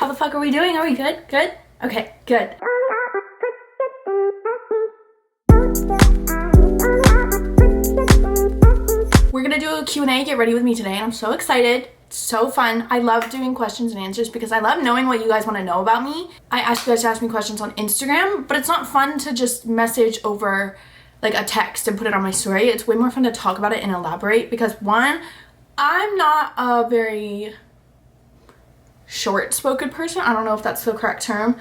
How the fuck are we doing? Are we good? Good? Okay, good. We're gonna do a Q&A, get ready with me today. I'm so excited. It's so fun. I love doing questions and answers because I love knowing what you guys want to know about me. I ask you guys to ask me questions on Instagram, but it's not fun to just message over like a text and put it on my story. It's way more fun to talk about it and elaborate because one, I'm not a very short-spoken person. I don't know if that's the correct term.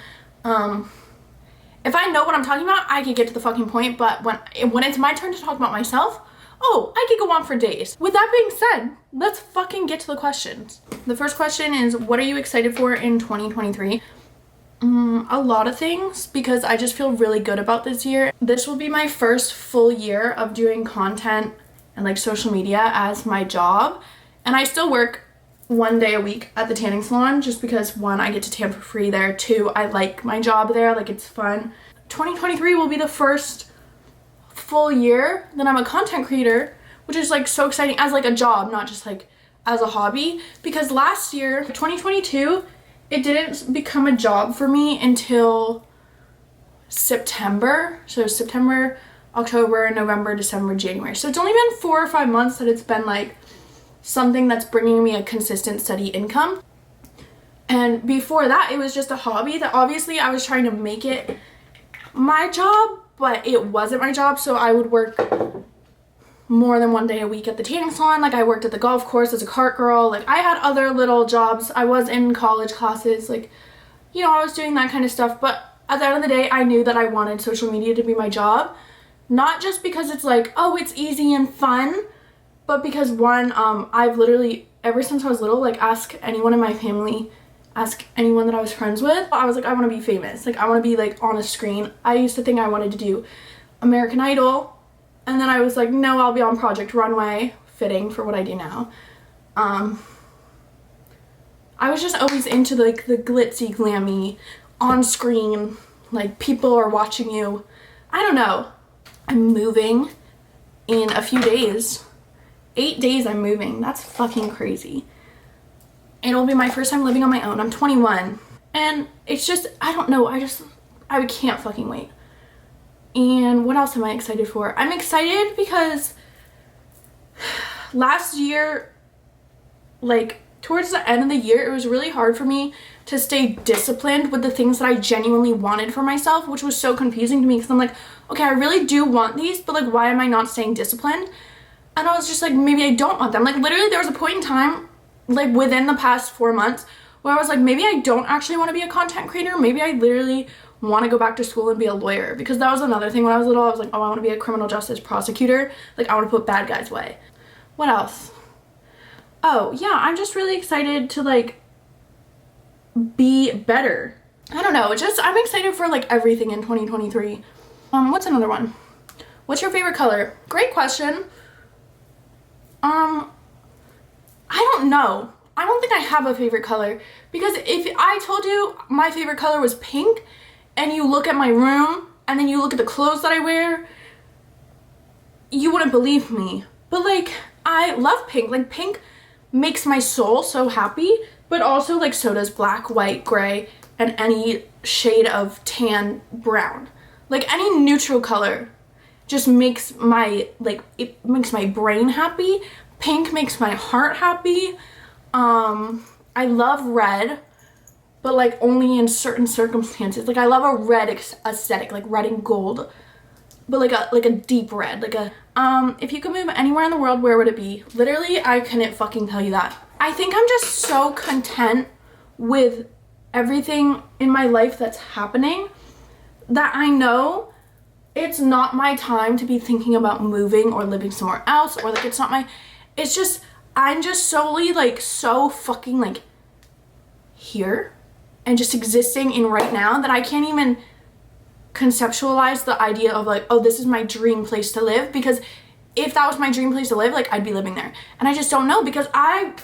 If I know what I'm talking about, I can get to the fucking point, but when it's my turn to talk about myself, oh, I could go on for days. With that being said, let's fucking get to the questions. The first question is, what are you excited for in 2023? A lot of things, because I just feel really good about this year. This will be my first full year of doing content and like social media as my job. And I still work 1 day a week at the tanning salon just because one, I get to tan for free there. Two, I like my job there, like it's fun. 2023 will be the first full year that I'm a content creator, which is like so exciting as like a job, not just like as a hobby, because last year, 2022, it didn't become a job for me until September. So September, October, November, December, January. So it's only been 4 or 5 months that it's been like something that's bringing me a consistent steady income. And before that, it was just a hobby that obviously I was trying to make it my job, but it wasn't my job. So I would work more than 1 day a week at the tanning salon. Like I worked at the golf course as a cart girl. Like I had other little jobs. I was in college classes, like, you know, I was doing that kind of stuff. But at the end of the day, I knew that I wanted social media to be my job. Not just because it's like, oh, it's easy and fun, but because one, I've literally, ever since I was little, like ask anyone in my family, ask anyone that I was friends with, I was like, I want to be famous. Like I want to be like on a screen. I used to think I wanted to do American Idol. And then I was like, no, I'll be on Project Runway, fitting for what I do now. I was just always into like the glitzy, glammy, on screen, like people are watching you. I don't know. I'm moving in a few days. 8 days I'm moving. That's fucking crazy. It'll be my first time living on my own. I'm 21. And it's just, I don't know. I can't fucking wait. And what else am I excited for? I'm excited because last year, like towards the end of the year, it was really hard for me to stay disciplined with the things that I genuinely wanted for myself, which was so confusing to me because I'm like, okay, I really do want these, but like, why am I not staying disciplined? And I was just like, maybe I don't want them. Like literally there was a point in time, like within the past 4 months, where I was like, maybe I don't actually want to be a content creator. Maybe I literally want to go back to school and be a lawyer, because that was another thing when I was little. I was like, oh, I want to be a criminal justice prosecutor. Like I want to put bad guys away. What else? Oh yeah, I'm just really excited to like be better. I don't know, I'm excited for like everything in 2023. What's another one? What's your favorite color? Great question. I don't know. I don't think I have a favorite color, because if I told you my favorite color was pink and you look at my room and then you look at the clothes that I wear, you wouldn't believe me. But like, I love pink. Like pink makes my soul so happy, but also like so does black, white, gray, and any shade of tan brown. Like any neutral color just makes my, like, it makes my brain happy. Pink makes my heart happy. I love red, but like only in certain circumstances. Like I love a red aesthetic, like red and gold, but like a deep red, like a, if you could move anywhere in the world, where would it be? Literally, I couldn't fucking tell you that. I think I'm just so content with everything in my life that's happening that I know it's not my time to be thinking about moving or living somewhere else, or like it's just, I'm just solely like so fucking like here and just existing in right now that I can't even conceptualize the idea of like, oh, this is my dream place to live, because if that was my dream place to live, like I'd be living there. And I just don't know, because I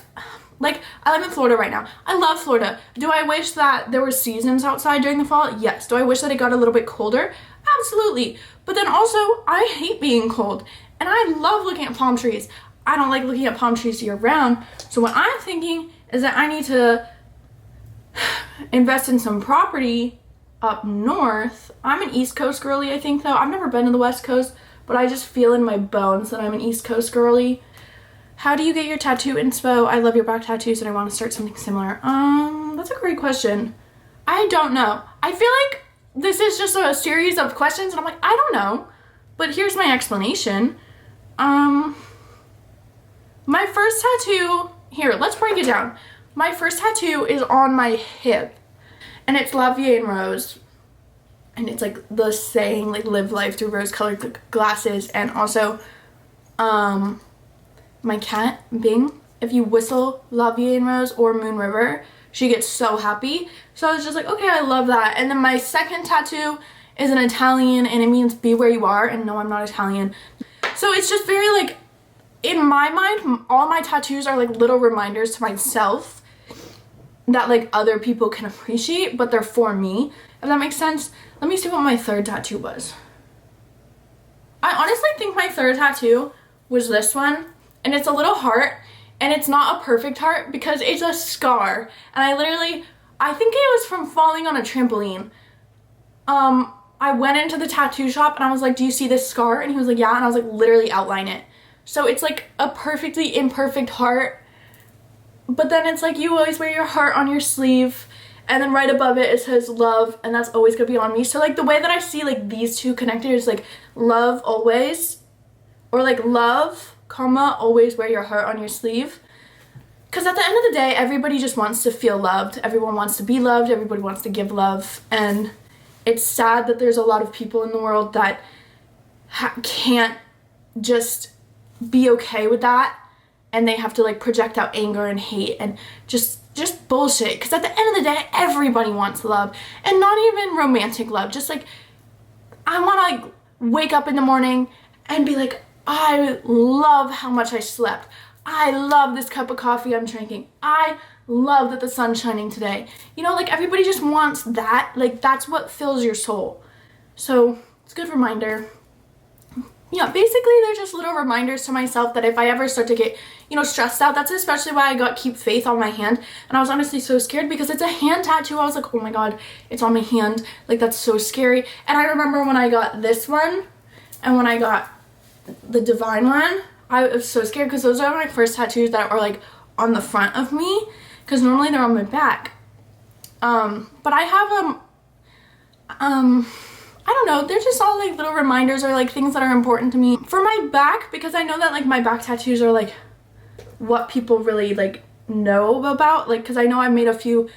live in Florida right now. I love Florida. Do I wish that there were seasons outside during the fall? Yes. Do I wish that it got a little bit colder? Absolutely. But then also, I hate being cold and I love looking at palm trees. I don't like looking at palm trees year round. So what I'm thinking is that I need to invest in some property up north. I'm an East Coast girly, I think, though. I've never been to the West Coast, but I just feel in my bones that I'm an East Coast girly. How do you get your tattoo inspo? I love your back tattoos and I want to start something similar. That's a great question. I don't know. I feel like this is just a series of questions and I'm like, I don't know. But here's my explanation. My first tattoo, here, let's break it down. My first tattoo is on my hip and it's La Vie en Rose. And it's like the saying, like, live life through rose-colored glasses. And also, my cat, Bing, if you whistle La Vie en Rose or Moon River, she gets so happy. So I was just like, okay, I love that. And then my second tattoo is an Italian and it means be where you are. And no, I'm not Italian. So it's just very like, in my mind, all my tattoos are like little reminders to myself that like other people can appreciate, but they're for me, if that makes sense. Let me see what my third tattoo was. I honestly think my third tattoo was this one. And it's a little heart, and it's not a perfect heart because it's a scar. And I think it was from falling on a trampoline. I went into the tattoo shop and I was like, do you see this scar? And he was like, yeah. And I was like, literally outline it. So it's like a perfectly imperfect heart. But then it's like, you always wear your heart on your sleeve. And then right above it, it says love. And that's always gonna be on me. So like the way that I see like these two connected is like love always. Or like love, comma, always wear your heart on your sleeve. Because at the end of the day, everybody just wants to feel loved. Everyone wants to be loved. Everybody wants to give love. And it's sad that there's a lot of people in the world that can't just be okay with that. And they have to like project out anger and hate and just bullshit. Because at the end of the day, everybody wants love. And not even romantic love. Just like, I want to like wake up in the morning and be like, I love how much I slept. I love this cup of coffee I'm drinking. I love that the sun's shining today. You know, like everybody just wants that. Like that's what fills your soul. So it's a good reminder. Yeah, basically they're just little reminders to myself that if I ever start to get, you know, stressed out, that's especially why I got Keep Faith on my hand. And I was honestly so scared because it's a hand tattoo. I was like, oh my God, it's on my hand. Like that's so scary. And I remember when I got this one and when I got the Divine one, I was so scared because those are my first tattoos that are like on the front of me because normally they're on my back. But I have I don't know, they're just all like little reminders or like things that are important to me. For my back, because I know that like my back tattoos are like what people really like know about, like because I know I made a few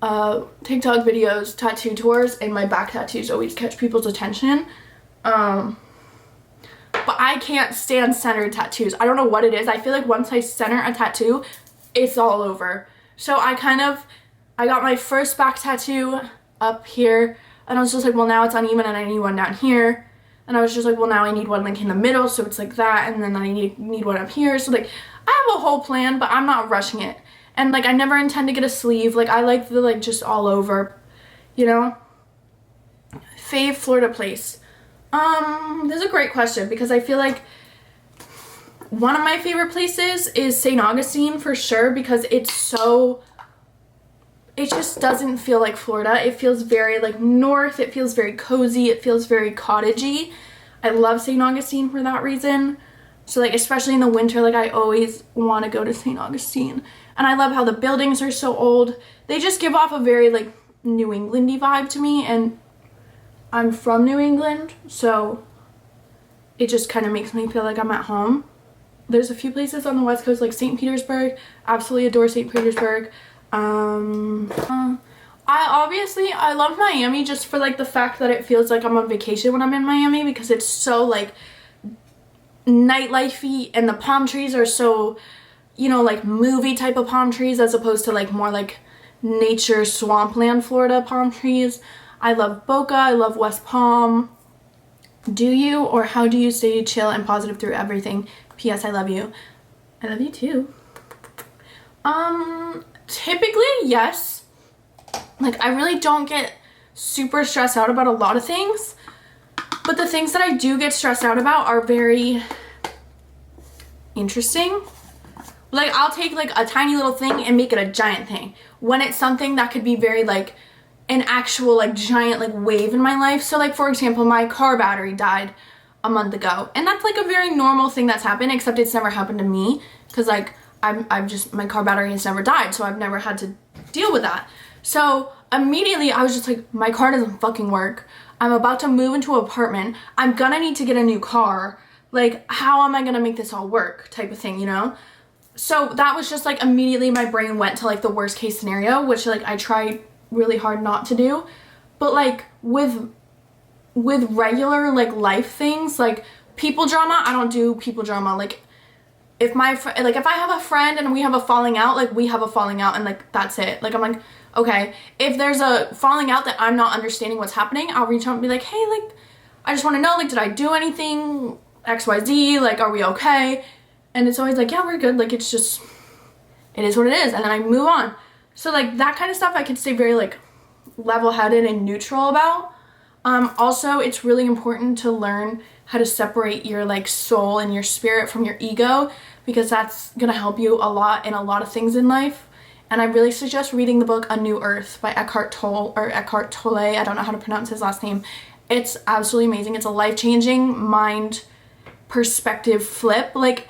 TikTok videos, tattoo tours, and my back tattoos always catch people's attention. But I can't stand centered tattoos. I don't know what it is. I feel like once I center a tattoo, it's all over. So I got my first back tattoo up here. And I was just like, well, now it's uneven and I need one down here. And I was just like, well, now I need one like in the middle. So it's like that. And then I need one up here. So like, I have a whole plan, but I'm not rushing it. And like, I never intend to get a sleeve. Like, I like the like just all over, you know? Fave Florida place. This is a great question because I feel like one of my favorite places is St. Augustine for sure because it's so, it just doesn't feel like Florida. It feels very like north. It feels very cozy. It feels very cottagey. I love St. Augustine for that reason. So like, especially in the winter, like I always want to go to St. Augustine. And I love how the buildings are so old. They just give off a very like New England-y vibe to me. And I'm from New England, so it just kind of makes me feel like I'm at home. There's a few places on the West Coast like St. Petersburg. Absolutely adore St. Petersburg. I love Miami just for like the fact that it feels like I'm on vacation when I'm in Miami because it's so like nightlife-y and the palm trees are so, you know, like movie type of palm trees as opposed to like more like nature swampland Florida palm trees. I love Boca. I love West Palm. Do you or how do you stay chill and positive through everything? P.S. I love you. I love you too. Typically, yes. Like, I really don't get super stressed out about a lot of things. But the things that I do get stressed out about are very interesting. Like, I'll take like a tiny little thing and make it a giant thing when it's something that could be very like an actual like giant like wave in my life. So like, for example, my car battery died a month ago, and that's like a very normal thing that's happened, except it's never happened to me because like I'm just, my car battery has never died, so I've never had to deal with that. So immediately I was just like, my car doesn't fucking work. I'm about to move into an apartment. I'm gonna need to get a new car. Like, how am I gonna make this all work type of thing, you know? So that was just like immediately my brain went to like the worst case scenario, which like I try really hard not to do. But like with regular like life things, like people drama, I don't do people drama. Like if if I have a friend and we have a falling out, like we have a falling out and like that's it. Like I'm like, okay, if there's a falling out that I'm not understanding what's happening, I'll reach out and be like, hey, like I just want to know, like, did I do anything XYZ, like are we okay? And it's always like, yeah, we're good. Like, it's just, it is what it is. And then I move on. So like that kind of stuff I could stay very like level-headed and neutral about. Also, it's really important to learn how to separate your like soul and your spirit from your ego, because that's gonna help you a lot in a lot of things in life. And I really suggest reading the book A New Earth by Eckhart Tolle, I don't know how to pronounce his last name. It's absolutely amazing. It's a life-changing mind perspective flip. Like,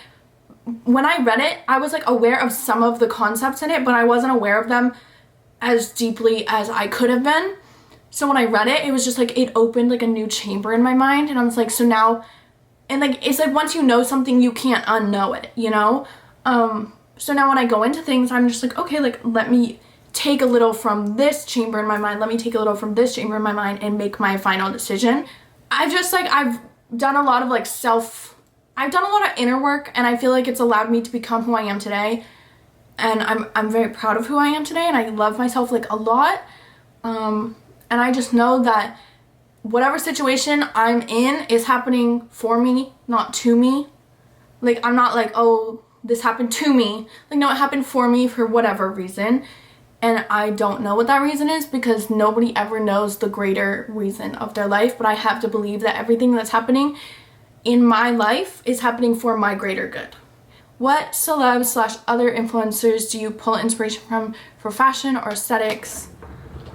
when I read it, I was like aware of some of the concepts in it, but I wasn't aware of them as deeply as I could have been. So when I read it, it was just like, it opened like a new chamber in my mind, and I was like, so now, and like, it's like once you know something, you can't unknow it, you know? So now when I go into things, I'm just like, okay, like, let me take a little from this chamber in my mind, let me take a little from this chamber in my mind and make my final decision. I've done a lot of like I've done a lot of inner work, and I feel like it's allowed me to become who I am today. And I'm very proud of who I am today, and I love myself like a lot. And I just know that whatever situation I'm in is happening for me, not to me. Like, I'm not like, oh, this happened to me. Like, no, it happened for me for whatever reason. And I don't know what that reason is, because nobody ever knows the greater reason of their life. But I have to believe that everything that's happening in my life is happening for my greater good. What celebs / other influencers do you pull inspiration from for fashion or aesthetics?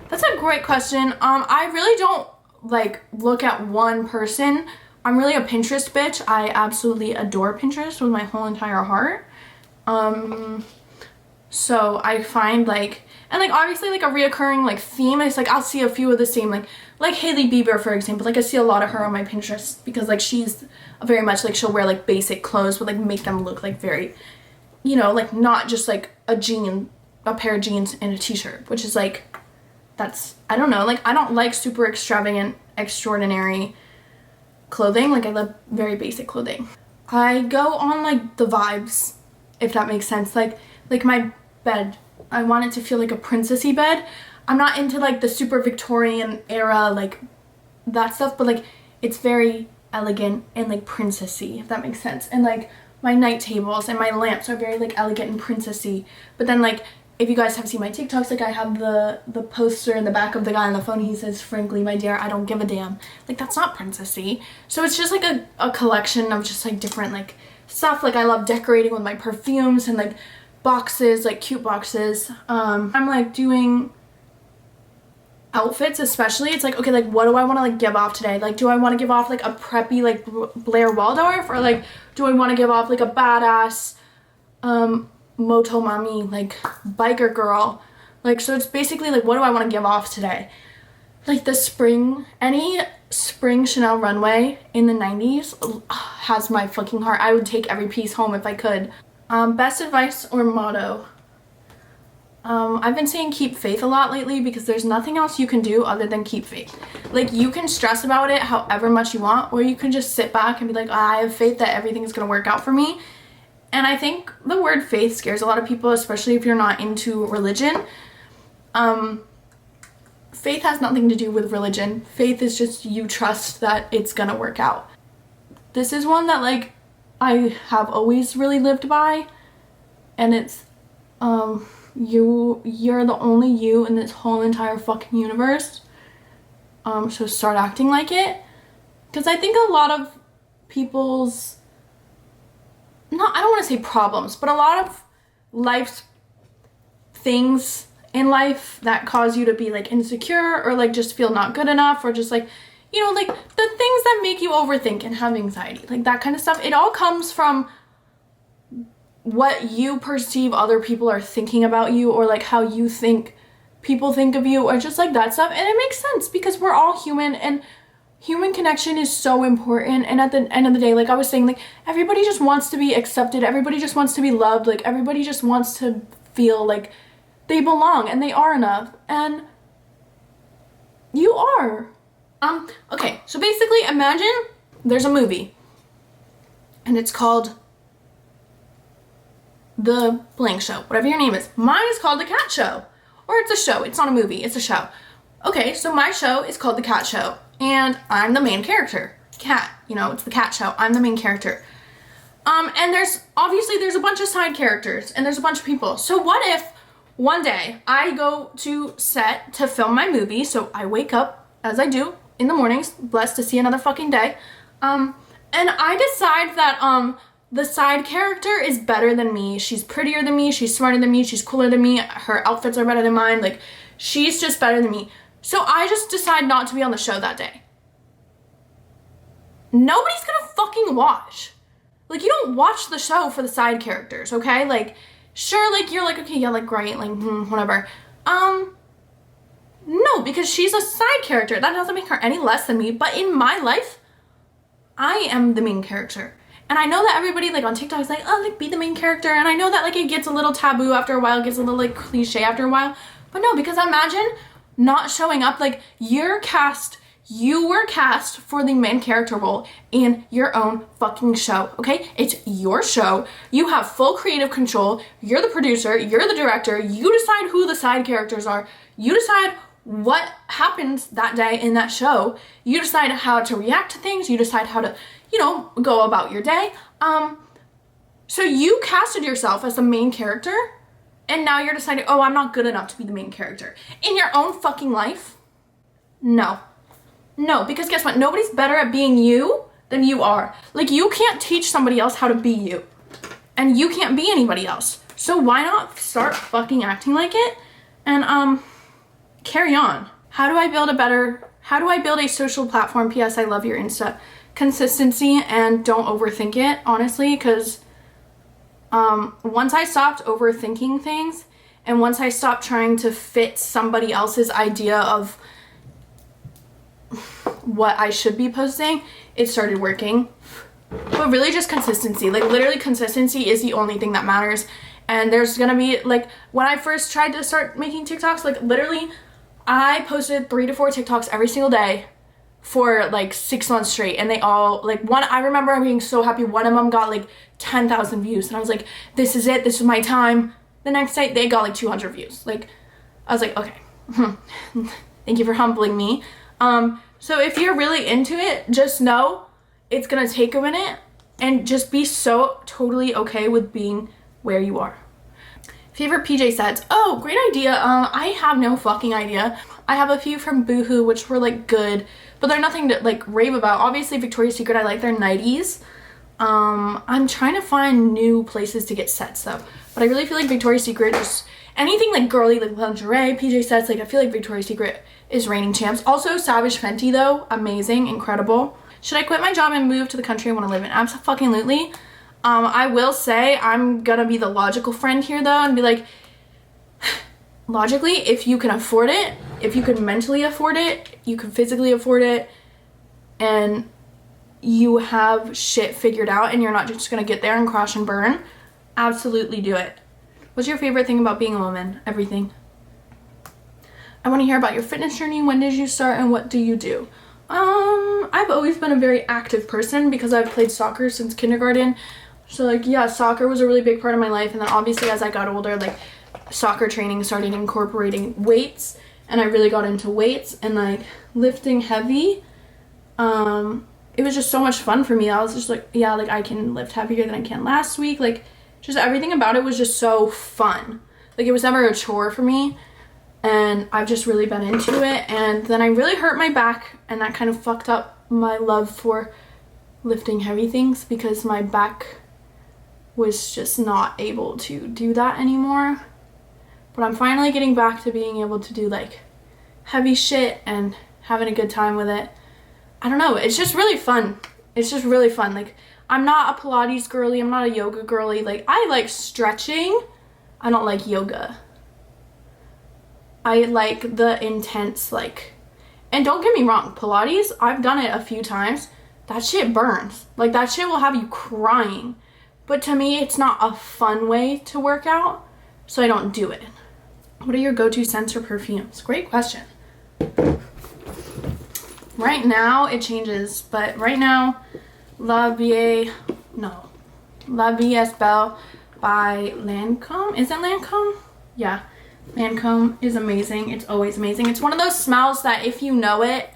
That's a great question. I really don't like look at one person. I'm really a Pinterest bitch. I absolutely adore Pinterest with my whole entire heart. So I find like, and like obviously like a reoccurring like theme is like, I'll see a few of the same, like Hailey Bieber, for example. Like I see a lot of her on my Pinterest, because like she's very much like, she'll wear like basic clothes but like make them look like very, you know, like not just like a pair of jeans and a t-shirt, which is like, that's, I don't know, like I don't like super extravagant, extraordinary clothing. Like I love very basic clothing. I go on like the vibes, if that makes sense. Like my bed, I want it to feel like a princessy bed. I'm not into like the super Victorian era like that stuff, but like it's very elegant and like princessy, if that makes sense. And like my night tables and my lamps are very like elegant and princessy. But then like, if you guys have seen my TikToks, like I have the poster in the back of the guy on the phone. He says, frankly, my dear, I don't give a damn. Like, that's not princessy. So it's just like a collection of just like different like stuff. Like I love decorating with my perfumes and like boxes, like cute boxes. I'm like doing outfits especially. It's like, okay, like what do I want to like give off today? Like, do I want to give off like a preppy like Blair Waldorf, or like do I want to give off like a badass moto mommy, like biker girl? Like, so it's basically like, what do I want to give off today? Like the spring, any spring Chanel runway in the 90s has my fucking heart. I would take every piece home if I could. Best advice or motto? I've been saying keep faith a lot lately, because there's nothing else you can do other than keep faith. Like, you can stress about it however much you want, or you can just sit back and be like, I have faith that everything's gonna work out for me. And I think the word faith scares a lot of people, especially if you're not into religion. Faith has nothing to do with religion. Faith is just you trust that it's gonna work out. This is one that like I have always really lived by, and it's you're the only you in this whole entire fucking universe. So start acting like it. Because I think a lot of people's, I don't want to say problems, but a lot of life's things in life that cause you to be like insecure or like just feel not good enough, or just like, you know, like the things that make you overthink and have anxiety, like that kind of stuff. It all comes from what you perceive other people are thinking about you, or like how you think people think of you, or just like that stuff. And it makes sense because we're all human, and human connection is so important. And at the end of the day, like I was saying, like everybody just wants to be accepted, everybody just wants to be loved, like everybody just wants to feel like they belong and they are enough, and you are. Okay, so basically imagine there's a movie and it's called The Blank Show, whatever your name is. Mine is called The Cat Show, or it's a show, it's not a movie, it's a show. Okay, so my show is called The Cat Show, and I'm the main character. Cat, you know, it's The Cat Show, I'm the main character. And there's a bunch of side characters, and there's a bunch of people. So what if one day I go to set to film my movie, so I wake up, as I do in the mornings, blessed to see another fucking day, and I decide that the side character is better than me, she's prettier than me, she's smarter than me, she's cooler than me, her outfits are better than mine, like she's just better than me. So I just decide not to be on the show that day. Nobody's gonna fucking watch. Like, you don't watch the show for the side characters, okay? Like, sure, like, you're like, okay, yeah, like, great, like, whatever. No, because she's a side character. That doesn't make her any less than me, but in my life, I am the main character. And I know that everybody, like, on TikTok is like, oh, like, be the main character, and I know that, like, it gets a little taboo after a while, it gets a little, like, cliche after a while, but no, because imagine not showing up, like, you were cast for the main character role in your own fucking show, okay? It's your show. You have full creative control. You're the producer. You're the director. You decide who the side characters are. You decide what happens that day in that show. You decide how to react to things. You decide how to, you know, go about your day. So you casted yourself as the main character, and now you're deciding, oh, I'm not good enough to be the main character. In your own fucking life? No. No, because guess what? Nobody's better at being you than you are. Like, you can't teach somebody else how to be you. And you can't be anybody else. So why not start fucking acting like it? And, carry on. How do I build a social platform? P.S. I love your Insta. Consistency, and don't overthink it, honestly, because, once I stopped overthinking things, and once I stopped trying to fit somebody else's idea of what I should be posting, it started working. But really just consistency. Like, literally consistency is the only thing that matters. And there's gonna be, like, when I first tried to start making TikToks, like, literally I posted 3 to 4 TikToks every single day for like 6 months straight, and they all, like, I remember being so happy one of them got like 10,000 views, and I was like, this is it, this is my time. The next day they got like 200 views. Like, I was like, okay, thank you for humbling me. So if you're really into it, just know it's gonna take a minute, and just be so totally okay with being where you are. Favorite PJ sets? Oh, great idea. I have no fucking idea. I have a few from Boohoo, which were like good, but they're nothing to like rave about. Obviously Victoria's Secret, I like their nighties. I'm trying to find new places to get sets though, but I really feel like Victoria's Secret, just anything like girly, like lingerie, PJ sets, like I feel like Victoria's Secret is reigning champs. Also Savage Fenty though, amazing, incredible. Should I quit my job and move to the country I want to live in? Absolutely. I will say I'm gonna be the logical friend here though, and be like, logically, if you can afford it, if you can mentally afford it, you can physically afford it, and you have shit figured out and you're not just gonna get there and crash and burn, absolutely do it. What's your favorite thing about being a woman? Everything. I want to hear about your fitness journey. When did you start and what do you do? I've always been a very active person because I've played soccer since kindergarten. So like, yeah, soccer was a really big part of my life, and then obviously as I got older, like, soccer training started incorporating weights, and I really got into weights and like lifting heavy. It was just so much fun for me. I was just like, yeah, like I can lift heavier than I can last week. Like, just everything about it was just so fun. Like, it was never a chore for me, and I've just really been into it. And then I really hurt my back, and that kind of fucked up my love for lifting heavy things, because my back was just not able to do that anymore. But I'm finally getting back to being able to do like heavy shit and having a good time with it. I don't know, it's just really fun. It's just really fun. Like, I'm not a Pilates girly, I'm not a yoga girly. Like, I like stretching, I don't like yoga. I like the intense, like, and don't get me wrong, Pilates, I've done it a few times. That shit burns. Like, that shit will have you crying. But to me, it's not a fun way to work out, so I don't do it. What are your go-to scents or perfumes? Great question. Right now, it changes, but right now, La Vie est Belle by Lancome. Is it Lancome? Yeah. Lancome is amazing. It's always amazing. It's one of those smells that if you know it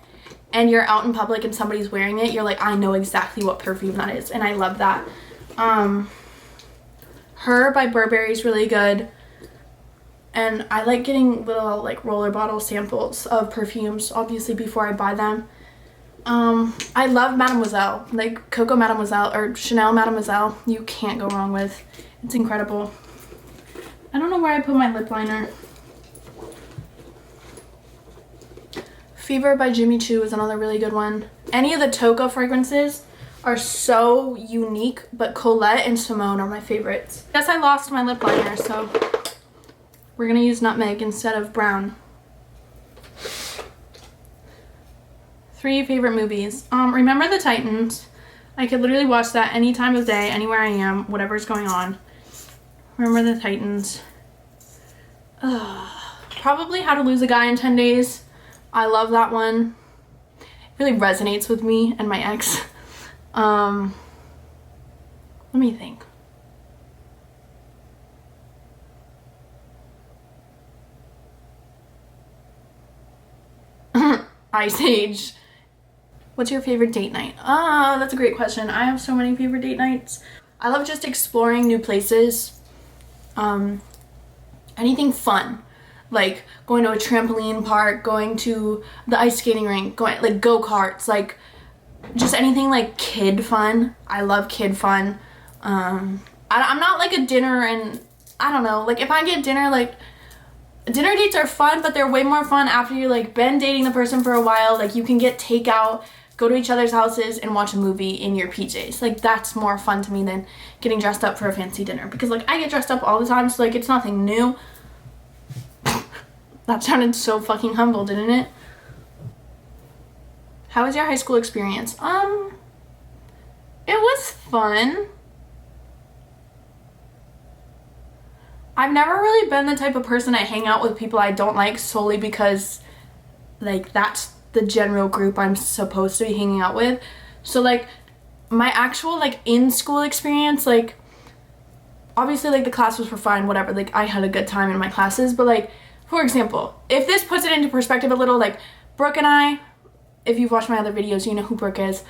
and you're out in public and somebody's wearing it, you're like, I know exactly what perfume that is, and I love that. Her by Burberry is really good, and I like getting little like roller bottle samples of perfumes, obviously, before I buy them. I love Mademoiselle, like Coco Mademoiselle or Chanel Mademoiselle. You can't go wrong with. It's incredible. I don't know where I put my lip liner. Fever by Jimmy Choo is another really good one. Any of the Toka fragrances are so unique, but Colette and Simone are my favorites. Guess I lost my lip liner, so we're gonna use nutmeg instead of brown. 3 favorite movies. Remember the Titans. I could literally watch that any time of day, anywhere I am, whatever's going on. Remember the Titans. Probably How to Lose a Guy in 10 Days. I love that one. It really resonates with me and my ex. Let me think. Ice Age. What's your favorite date night? That's a great question. I have so many favorite date nights. I love just exploring new places. Anything fun. Like going to a trampoline park, going to the ice skating rink, going like go-karts, like just anything like kid fun. I love kid fun. I'm not like a dinner, and I don't know, like if I get dinner, like dinner dates are fun, but they're way more fun after you like been dating the person for a while. Like you can get takeout, go to each other's houses and watch a movie in your PJs. Like that's more fun to me than getting dressed up for a fancy dinner, because like I get dressed up all the time, so like it's nothing new. That sounded so fucking humble, didn't it? How was your high school experience? It was fun. I've never really been the type of person to hang out with people I don't like solely because like that's the general group I'm supposed to be hanging out with. So like my actual like in school experience, like obviously like the classes were fine, whatever, like I had a good time in my classes, but like for example, if this puts it into perspective a little, like Brooke and I, if you've watched my other videos, you know who Brooke is.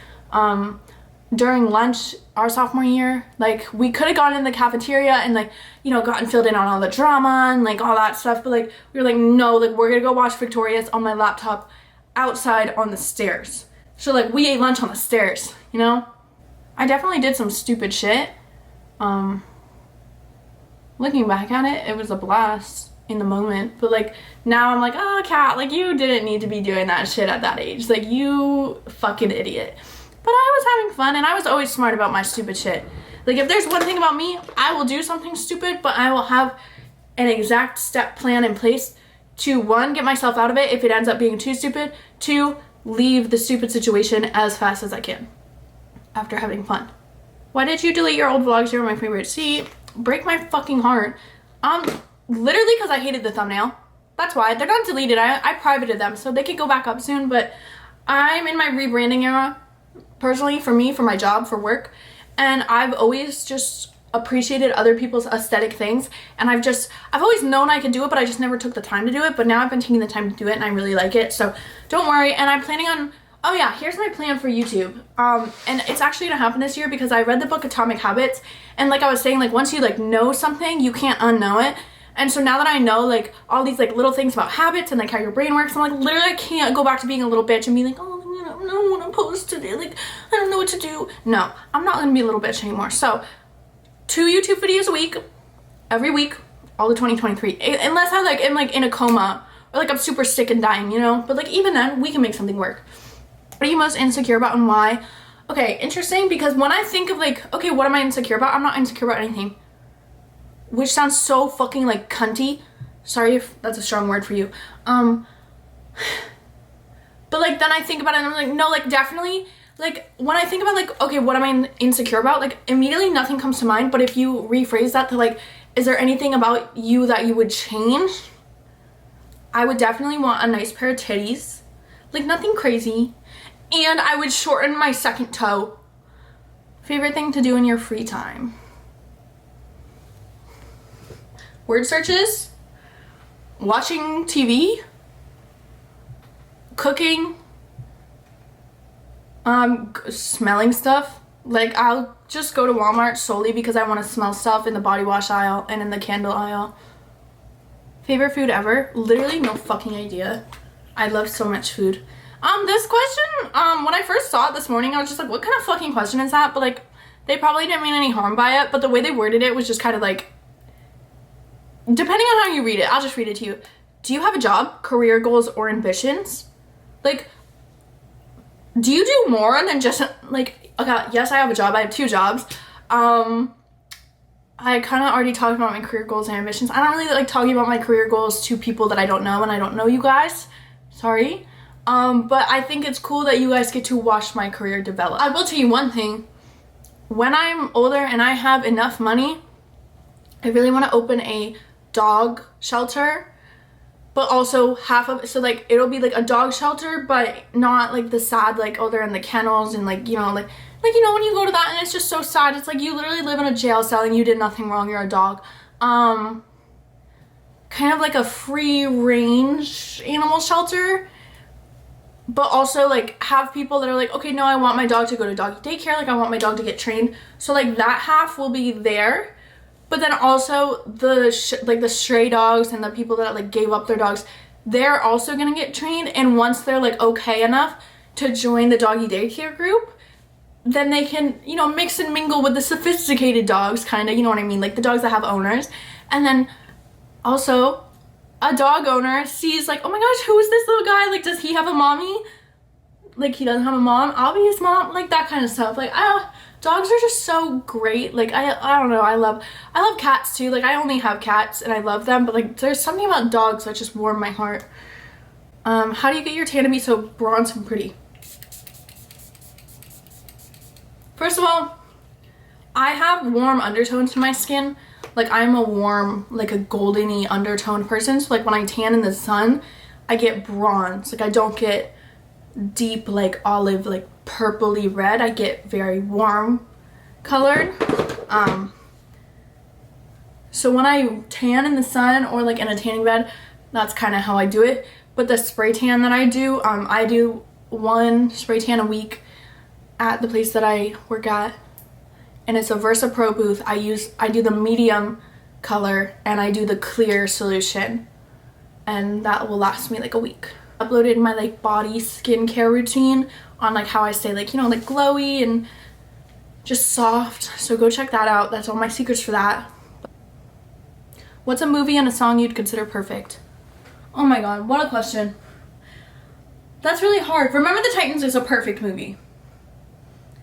During lunch our sophomore year, like we could have gone in the cafeteria and like, you know, gotten filled in on all the drama and like all that stuff, but like we were like, no, like we're gonna go watch Victorious on my laptop outside on the stairs. So like we ate lunch on the stairs, you know? I definitely did some stupid shit. Looking back at it, it was a blast in the moment, but like now I'm like, oh Kat, like you didn't need to be doing that shit at that age, like you fucking idiot. But I was having fun, and I was always smart about my stupid shit. Like if there's one thing about me, I will do something stupid, but I will have an exact step plan in place to 1, get myself out of it if it ends up being too stupid, 2, leave the stupid situation as fast as I can after having fun. Why did you delete your old vlogs? You're my favorite. See, break my fucking heart. Literally because I hated the thumbnail. That's why. They're not deleted. I privated them so they could go back up soon, but I'm in my rebranding era, personally, for me, for my job, for work, and I've always just appreciated other people's aesthetic things, and I've always known I could do it, but I just never took the time to do it, but now I've been taking the time to do it, and I really like it, so don't worry. And I'm planning on, oh yeah, here's my plan for YouTube, and it's actually gonna happen this year because I read the book Atomic Habits, and like I was saying, like once you like know something, you can't unknow it. And so now that I know like all these like little things about habits and like how your brain works, I'm like literally I can't go back to being a little bitch and be like, oh, I don't know what I'm supposed to do, like I don't know what to do. No, I'm not gonna be a little bitch anymore. So 2 YouTube videos a week, every week, all of 2023. Unless I like am like in a coma or like I'm super sick and dying, you know? But like even then, we can make something work. What are you most insecure about and why? Okay, interesting, because when I think of like, okay, what am I insecure about? I'm not insecure about anything. Which sounds so fucking like cunty. Sorry if that's a strong word for you. But like then I think about it and I'm like, no, like definitely, like when I think about like, okay, what am I insecure about? Like immediately nothing comes to mind. But if you rephrase that to like, is there anything about you that you would change? I would definitely want a nice pair of titties. Like nothing crazy. And I would shorten my second toe. Favorite thing to do in your free time? Word searches, watching TV, cooking, smelling stuff. Like I'll just go to Walmart solely because I want to smell stuff in the body wash aisle and in the candle aisle. Favorite food ever? Literally no fucking idea. I love so much food. This question, when I first saw it this morning, I was just like, what kind of fucking question is that? But like, they probably didn't mean any harm by it, but the way they worded it was just kind of like, depending on how you read it, I'll just read it to you. Do you have a job, career goals, or ambitions? Like, do you do more than just, like, okay, yes, I have a job. I have 2 jobs. I kind of already talked about my career goals and ambitions. I don't really like talking about my career goals to people that I don't know, and I don't know you guys. Sorry. But I think it's cool that you guys get to watch my career develop. I will tell you one thing. When I'm older and I have enough money, I really want to open a dog shelter, but also half of it, so like it'll be like a dog shelter, but not like the sad, like, oh, they're in the kennels and like, you know, like you know, when you go to that and it's just so sad. It's like you literally live in a jail cell and you did nothing wrong, you're a dog. Kind of like a free range animal shelter, but also like have people that are like, okay, no, I want my dog to go to doggy daycare, like I want my dog to get trained. So like that half will be there, but then also the like the stray dogs and the people that like gave up their dogs, they're also gonna get trained. And once they're like okay enough to join the doggy daycare group, then they can, you know, mix and mingle with the sophisticated dogs, kind of, you know what I mean, like the dogs that have owners. And then also a dog owner sees like, oh my gosh, who is this little guy? Like, does he have a mommy? Like, he doesn't have a mom, I'll be his mom, like that kind of stuff. Like, dogs are just so great. Like, I don't know, I love cats too. Like, I only have cats and I love them, but like there's something about dogs that just warm my heart. How do you get your tan to be so bronze and pretty? First of all, I have warm undertones to my skin. Like, I'm a warm, like a goldeny undertone person. So like when I tan in the sun, I get bronze. Like I don't get deep like olive, like purpley red. I get very warm colored. So when I tan in the sun or like in a tanning bed, that's kind of how I do it. But the spray tan that I do 1 spray tan a week at the place that I work at, and it's a Versa Pro booth. I do the medium color and I do the clear solution, and that will last me like a week. Uploaded my like body skincare routine on like how I stay like, you know, like glowy and just soft, so go check that out. That's all my secrets for that. What's a movie and a song you'd consider perfect? Oh my god, what a question. That's really hard. Remember the Titans is a perfect movie.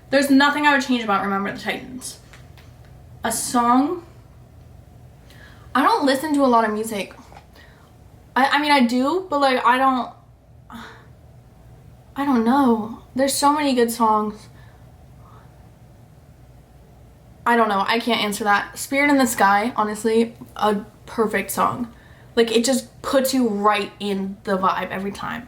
There's nothing I would change about Remember the Titans. A song? I don't listen to a lot of music. I mean, I do, but like, I don't know. There's so many good songs. I don't know. I can't answer that. Spirit in the Sky, honestly, a perfect song. Like, it just puts you right in the vibe every time.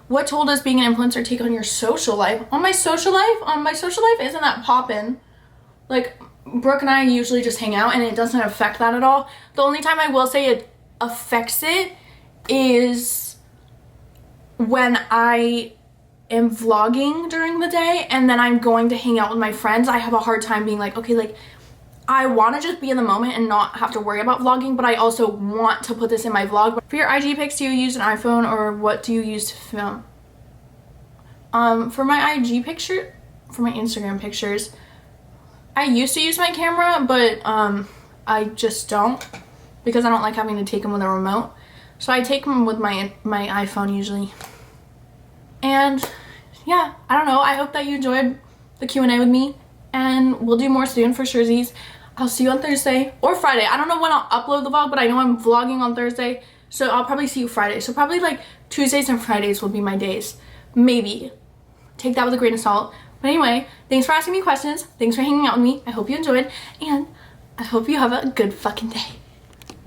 What toll does being an influencer take on your social life? On my social life isn't that poppin'. Like, Brooke and I usually just hang out and it doesn't affect that at all. The only time I will say it affects it is when I am vlogging during the day and then I'm going to hang out with my friends. I have a hard time being like, okay, like, I want to just be in the moment and not have to worry about vlogging, but I also want to put this in my vlog. For your IG pics, do you use an iPhone or what do you use to film? For my IG picture, for my Instagram pictures, I used to use my camera, but I just don't because I don't like having to take them with a remote. So I take them with my iPhone usually. And yeah, I don't know. I hope that you enjoyed the Q&A with me, and we'll do more soon for surezies. I'll see you on Thursday or Friday. I don't know when I'll upload the vlog, but I know I'm vlogging on Thursday, so I'll probably see you Friday. So probably like Tuesdays and Fridays will be my days. Maybe. Take that with a grain of salt. But anyway, thanks for asking me questions. Thanks for hanging out with me. I hope you enjoyed, and I hope you have a good fucking day.